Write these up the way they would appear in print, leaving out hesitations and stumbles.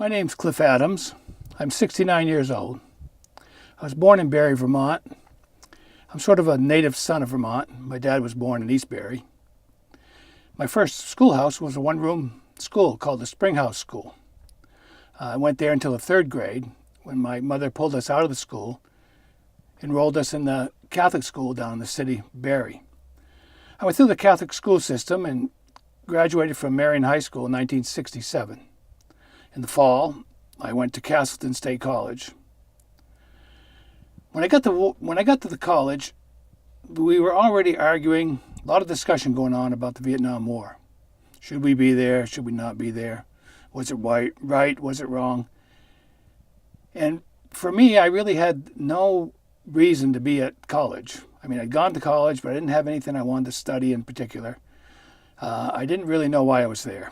My name's Cliff Adams. I'm 69 years old. I was born in Barre, Vermont. I'm sort of a native son of Vermont. My dad was born in East Barre. My first schoolhouse was a one-room school called the Springhouse School. I went there until the third grade when my mother pulled us out of the school, enrolled us in the Catholic school down in the city, Barre. I went through the Catholic school system and graduated from Marion High School in 1967. In the fall, I went to Castleton State College. When I got to the college, we were already arguing, a lot of discussion going on about the Vietnam War. Should we be there? Should we not be there? Was it right? Was it wrong? And for me, I really had no reason to be at college. I mean, I'd gone to college, but I didn't have anything I wanted to study in particular. I didn't really know why I was there.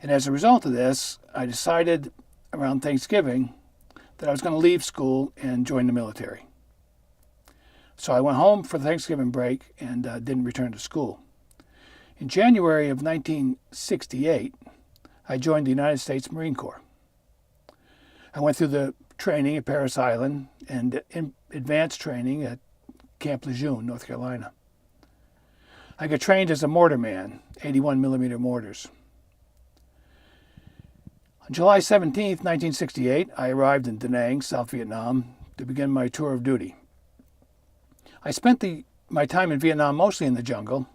And as a result of this, I decided around Thanksgiving that I was going to leave school and join the military. So I went home for the Thanksgiving break and didn't return to school. In January of 1968, I joined the United States Marine Corps. I went through the training at Parris Island and advanced training at Camp Lejeune, North Carolina. I got trained as a mortar man, 81 millimeter mortars. On July 17, 1968, I arrived in Da Nang, South Vietnam, to begin my tour of duty. I spent my time in Vietnam mostly in the jungle,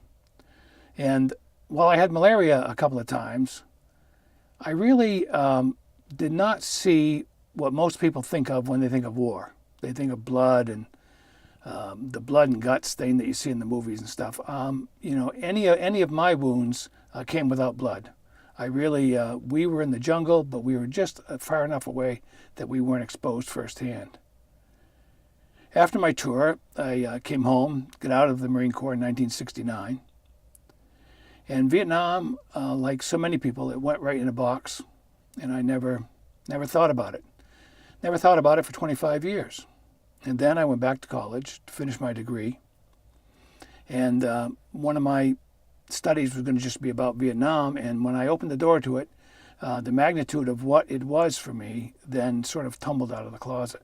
and while I had malaria a couple of times, I really did not see what most people think of when they think of war. They think of blood and the blood and guts thing that you see in the movies and stuff. Any of my wounds came without blood. We were in the jungle, but we were just far enough away that we weren't exposed firsthand. After my tour, I came home, got out of the Marine Corps in 1969. And Vietnam, like so many people, it went right in a box, and I never thought about it. Never thought about it for 25 years. And then I went back to college to finish my degree. And one of my studies was going to just be about Vietnam, and when I opened the door to it, the magnitude of what it was for me then sort of tumbled out of the closet.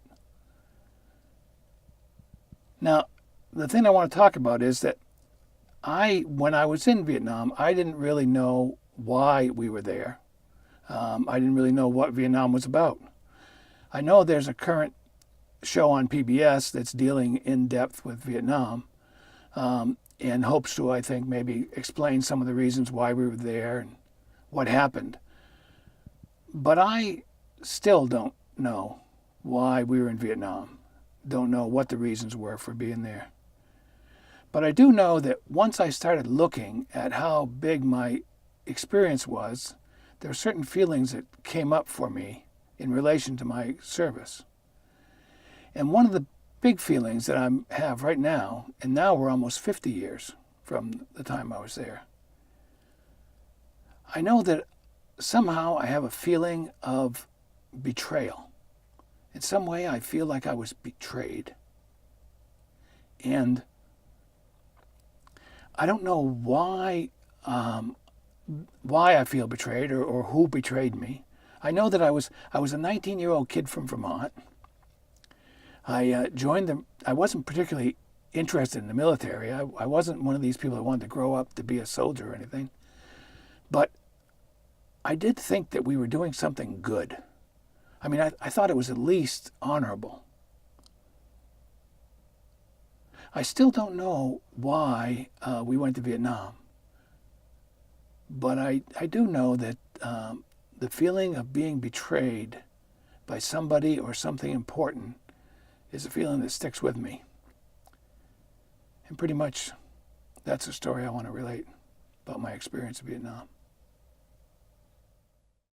Now, the thing I want to talk about is that when I was in Vietnam, I didn't really know why we were there. I didn't really know what Vietnam was about. I know there's a current show on PBS that's dealing in depth with Vietnam, and hopes to, I think, maybe explain some of the reasons why we were there and what happened. But I still don't know why we were in Vietnam. Don't know what the reasons were for being there. But I do know that once I started looking at how big my experience was, there were certain feelings that came up for me in relation to my service. And one of the big feelings that I have right now, and now we're almost 50 years from the time I was there, I know that somehow I have a feeling of betrayal. In some way, I feel like I was betrayed. And I don't know why I feel betrayed or who betrayed me. I know that I was a 19-year-old kid from Vermont. I wasn't particularly interested in the military. I wasn't one of these people that wanted to grow up to be a soldier or anything. But I did think that we were doing something good. I mean, I thought it was at least honorable. I still don't know why we went to Vietnam. But I do know that the feeling of being betrayed by somebody or something important is a feeling that sticks with me. And pretty much that's the story I want to relate about my experience in Vietnam.